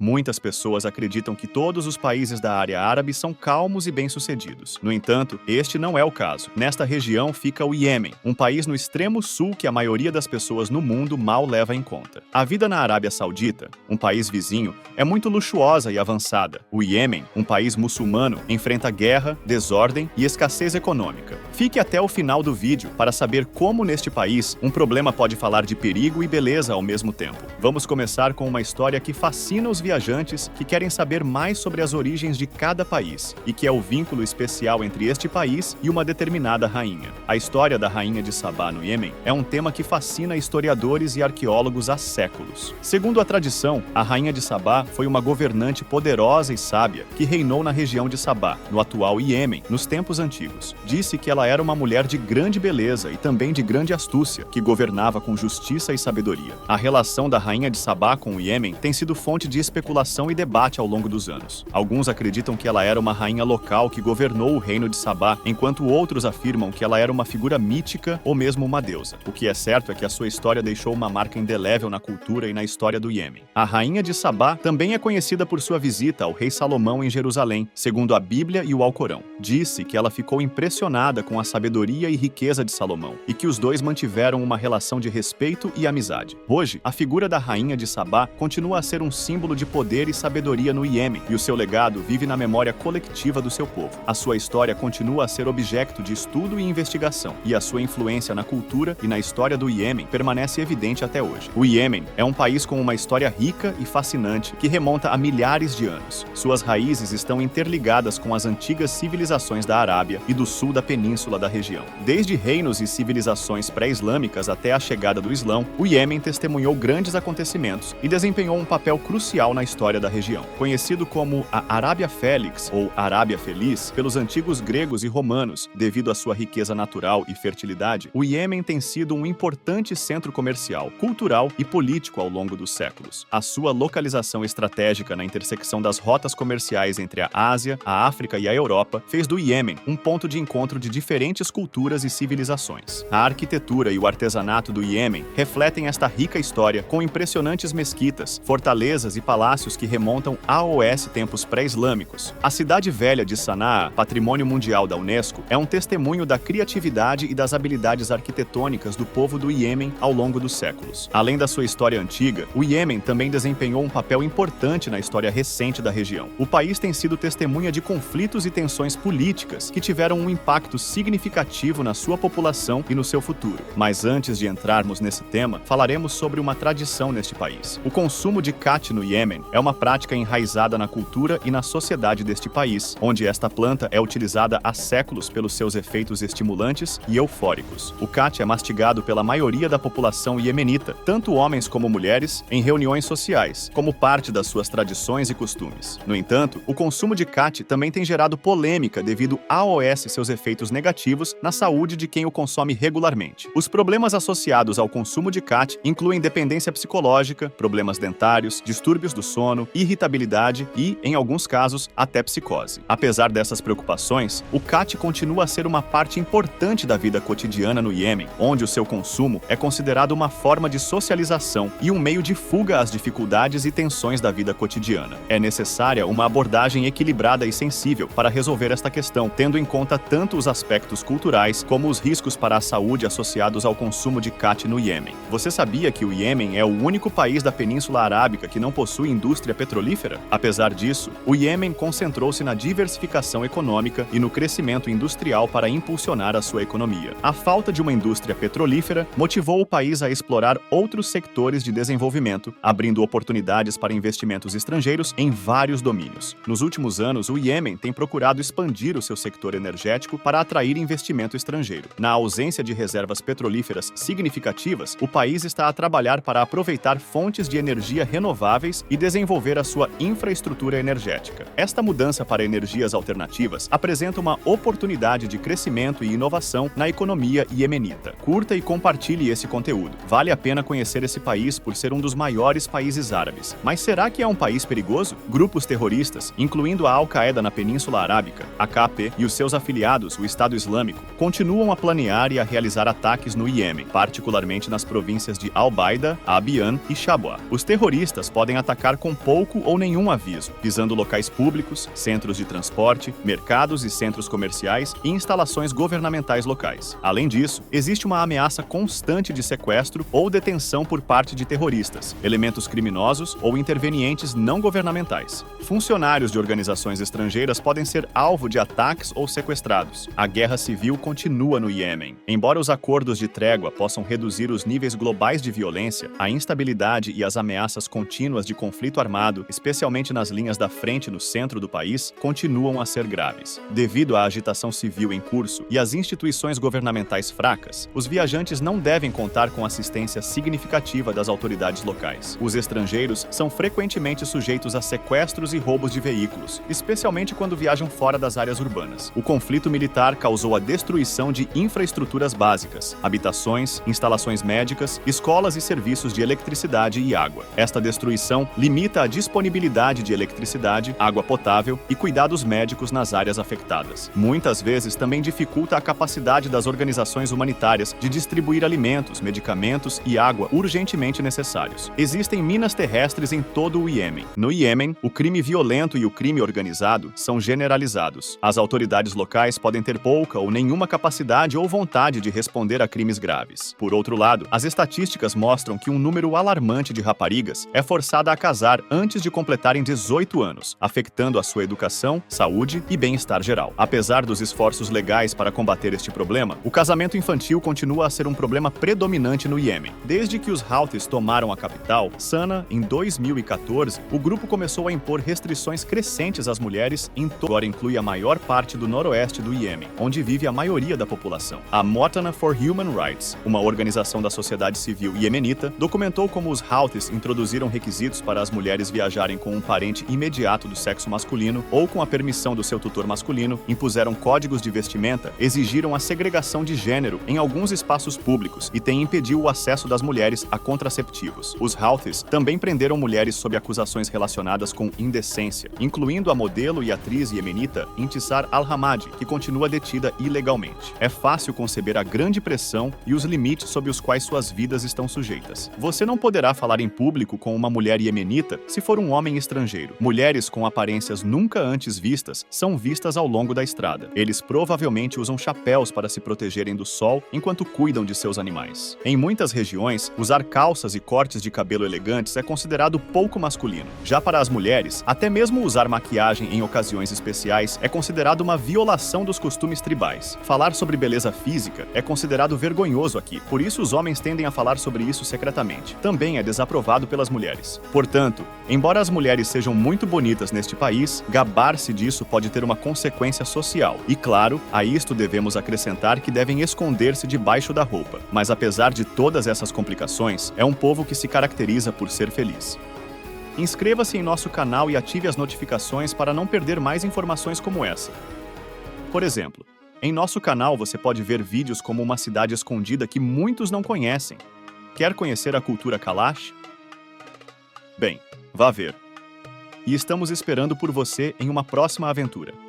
Muitas pessoas acreditam que todos os países da área árabe são calmos e bem-sucedidos. No entanto, este não é o caso. Nesta região fica o Iêmen, um país no extremo sul que a maioria das pessoas no mundo mal leva em conta. A vida na Arábia Saudita, um país vizinho, é muito luxuosa e avançada. O Iêmen, um país muçulmano, enfrenta guerra, desordem e escassez econômica. Fique até o final do vídeo para saber como neste país um problema pode falar de perigo e beleza ao mesmo tempo. Vamos começar com uma história que fascina os viajantes que querem saber mais sobre as origens de cada país e que é o vínculo especial entre este país e uma determinada rainha. A história da rainha de Sabá no Iêmen é um tema que fascina historiadores e arqueólogos há séculos. Segundo a tradição, a rainha de Sabá foi uma governante poderosa e sábia que reinou na região de Sabá, no atual Iêmen, nos tempos antigos. Disse que ela era uma mulher de grande beleza e também de grande astúcia, que governava com justiça e sabedoria. A relação da rainha de Sabá com o Iêmen tem sido fonte de especulação e debate ao longo dos anos. Alguns acreditam que ela era uma rainha local que governou o reino de Sabá, enquanto outros afirmam que ela era uma figura mítica ou mesmo uma deusa. O que é certo é que a sua história deixou uma marca indelével na cultura e na história do Iêmen. A rainha de Sabá também é conhecida por sua visita ao rei Salomão em Jerusalém, segundo a Bíblia e o Alcorão. Disse que ela ficou impressionada com a sabedoria e riqueza de Salomão, e que os dois mantiveram uma relação de respeito e amizade. Hoje, a figura da rainha de Sabá continua a ser um símbolo de poder e sabedoria no Iêmen, e o seu legado vive na memória coletiva do seu povo. A sua história continua a ser objeto de estudo e investigação, e a sua influência na cultura e na história do Iêmen permanece evidente até hoje. O Iêmen é um país com uma história rica e fascinante que remonta a milhares de anos. Suas raízes estão interligadas com as antigas civilizações da Arábia e do sul da península da região. Desde reinos e civilizações pré-islâmicas até a chegada do Islão, o Iêmen testemunhou grandes acontecimentos e desempenhou um papel crucial na história da região. Conhecido como a Arábia Félix ou Arábia Feliz pelos antigos gregos e romanos, devido à sua riqueza natural e fertilidade, o Iêmen tem sido um importante centro comercial, cultural e político ao longo dos séculos. A sua localização estratégica na intersecção das rotas comerciais entre a Ásia, a África e a Europa fez do Iêmen um ponto de encontro de diferentes culturas e civilizações. A arquitetura e o artesanato do Iêmen refletem esta rica história com impressionantes mesquitas, fortalezas e palácios que remontam aos tempos pré-islâmicos. A cidade velha de Sanaa, patrimônio mundial da Unesco, é um testemunho da criatividade e das habilidades arquitetônicas do povo do Iêmen ao longo dos séculos. Além da sua história antiga, o Iêmen também desempenhou um papel importante na história recente da região. O país tem sido testemunha de conflitos e tensões políticas que tiveram um impacto significativo na sua população e no seu futuro. Mas antes de entrarmos nesse tema, falaremos sobre uma tradição neste país. O consumo de khat no Iêmen é uma prática enraizada na cultura e na sociedade deste país, onde esta planta é utilizada há séculos pelos seus efeitos estimulantes e eufóricos. O khat é mastigado pela maioria da população iemenita, tanto homens como mulheres, em reuniões sociais, como parte das suas tradições e costumes. No entanto, o consumo de khat também tem gerado polêmica devido aos seus efeitos negativos na saúde de quem o consome regularmente. Os problemas associados ao consumo de khat incluem dependência psicológica, problemas dentários, distúrbios do sono, irritabilidade e, em alguns casos, até psicose. Apesar dessas preocupações, o khat continua a ser uma parte importante da vida cotidiana no Iêmen, onde o seu consumo é considerado uma forma de socialização e um meio de fuga às dificuldades e tensões da vida cotidiana. É necessária uma abordagem equilibrada e sensível para resolver esta questão, tendo em conta tanto os aspectos culturais como os riscos para a saúde associados ao consumo de khat no Iêmen. Você sabia que o Iêmen é o único país da Península Arábica que não possui indústria petrolífera? Apesar disso, o Iêmen concentrou-se na diversificação econômica e no crescimento industrial para impulsionar a sua economia. A falta de uma indústria petrolífera motivou o país a explorar outros sectores de desenvolvimento, abrindo oportunidades para investimentos estrangeiros em vários domínios. Nos últimos anos, o Iêmen tem procurado expandir o seu setor energético para atrair investimento estrangeiro. Na ausência de reservas petrolíferas significativas, o país está a trabalhar para aproveitar fontes de energia renováveis e desenvolver a sua infraestrutura energética. Esta mudança para energias alternativas apresenta uma oportunidade de crescimento e inovação na economia iemenita. Curta e compartilhe esse conteúdo. Vale a pena conhecer esse país por ser um dos maiores países árabes. Mas será que é um país perigoso? Grupos terroristas, incluindo a Al-Qaeda na Península Arábica, AKP, e os seus afiliados, o Estado Islâmico, continuam a planear e a realizar ataques no Iêmen, particularmente nas províncias de Al-Baida, Abiyan e Shabwa. Os terroristas podem atacar atacar com pouco ou nenhum aviso, visando locais públicos, centros de transporte, mercados e centros comerciais e instalações governamentais locais. Além disso, existe uma ameaça constante de sequestro ou detenção por parte de terroristas, elementos criminosos ou intervenientes não governamentais. Funcionários de organizações estrangeiras podem ser alvo de ataques ou sequestrados. A guerra civil continua no Iêmen. Embora os acordos de trégua possam reduzir os níveis globais de violência, a instabilidade e as ameaças contínuas de conflito armado, especialmente nas linhas da frente no centro do país, continuam a ser graves. Devido à agitação civil em curso e às instituições governamentais fracas, os viajantes não devem contar com assistência significativa das autoridades locais. Os estrangeiros são frequentemente sujeitos a sequestros e roubos de veículos, especialmente quando viajam fora das áreas urbanas. O conflito militar causou a destruição de infraestruturas básicas, habitações, instalações médicas, escolas e serviços de eletricidade e água. Esta destruição limita a disponibilidade de eletricidade, água potável e cuidados médicos nas áreas afetadas. Muitas vezes também dificulta a capacidade das organizações humanitárias de distribuir alimentos, medicamentos e água urgentemente necessários. Existem minas terrestres em todo o Iêmen. No Iêmen, o crime violento e o crime organizado são generalizados. As autoridades locais podem ter pouca ou nenhuma capacidade ou vontade de responder a crimes graves. Por outro lado, as estatísticas mostram que um número alarmante de raparigas é forçada a casar antes de completarem 18 anos, afetando a sua educação, saúde e bem-estar geral. Apesar dos esforços legais para combater este problema, o casamento infantil continua a ser um problema predominante no Iêmen. Desde que os Houthis tomaram a capital, Sana, em 2014, o grupo começou a impor restrições crescentes às mulheres agora inclui a maior parte do noroeste do Iêmen, onde vive a maioria da população. A Motana for Human Rights, uma organização da sociedade civil iemenita, documentou como os Houthis introduziram requisitos para as mulheres viajarem com um parente imediato do sexo masculino ou com a permissão do seu tutor masculino, impuseram códigos de vestimenta, exigiram a segregação de gênero em alguns espaços públicos e têm impedido o acesso das mulheres a contraceptivos. Os Houthis também prenderam mulheres sob acusações relacionadas com indecência, incluindo a modelo e atriz iemenita Intisar Al-Hamadi, que continua detida ilegalmente. É fácil conceber a grande pressão e os limites sob os quais suas vidas estão sujeitas. Você não poderá falar em público com uma mulher iemenita se for um homem estrangeiro. Mulheres com aparências nunca antes vistas são vistas ao longo da estrada. Eles provavelmente usam chapéus para se protegerem do sol enquanto cuidam de seus animais. Em muitas regiões, usar calças e cortes de cabelo elegantes é considerado pouco masculino. Já para as mulheres, até mesmo usar maquiagem em ocasiões especiais é considerado uma violação dos costumes tribais. Falar sobre beleza física é considerado vergonhoso aqui, por isso os homens tendem a falar sobre isso secretamente. Também é desaprovado pelas mulheres. Portanto, embora as mulheres sejam muito bonitas neste país, gabar-se disso pode ter uma consequência social. E claro, a isto devemos acrescentar que devem esconder-se debaixo da roupa. Mas apesar de todas essas complicações, é um povo que se caracteriza por ser feliz. Inscreva-se em nosso canal e ative as notificações para não perder mais informações como essa. Por exemplo, em nosso canal você pode ver vídeos como uma cidade escondida que muitos não conhecem. Quer conhecer a cultura Kalash? Bem, vá ver. E estamos esperando por você em uma próxima aventura.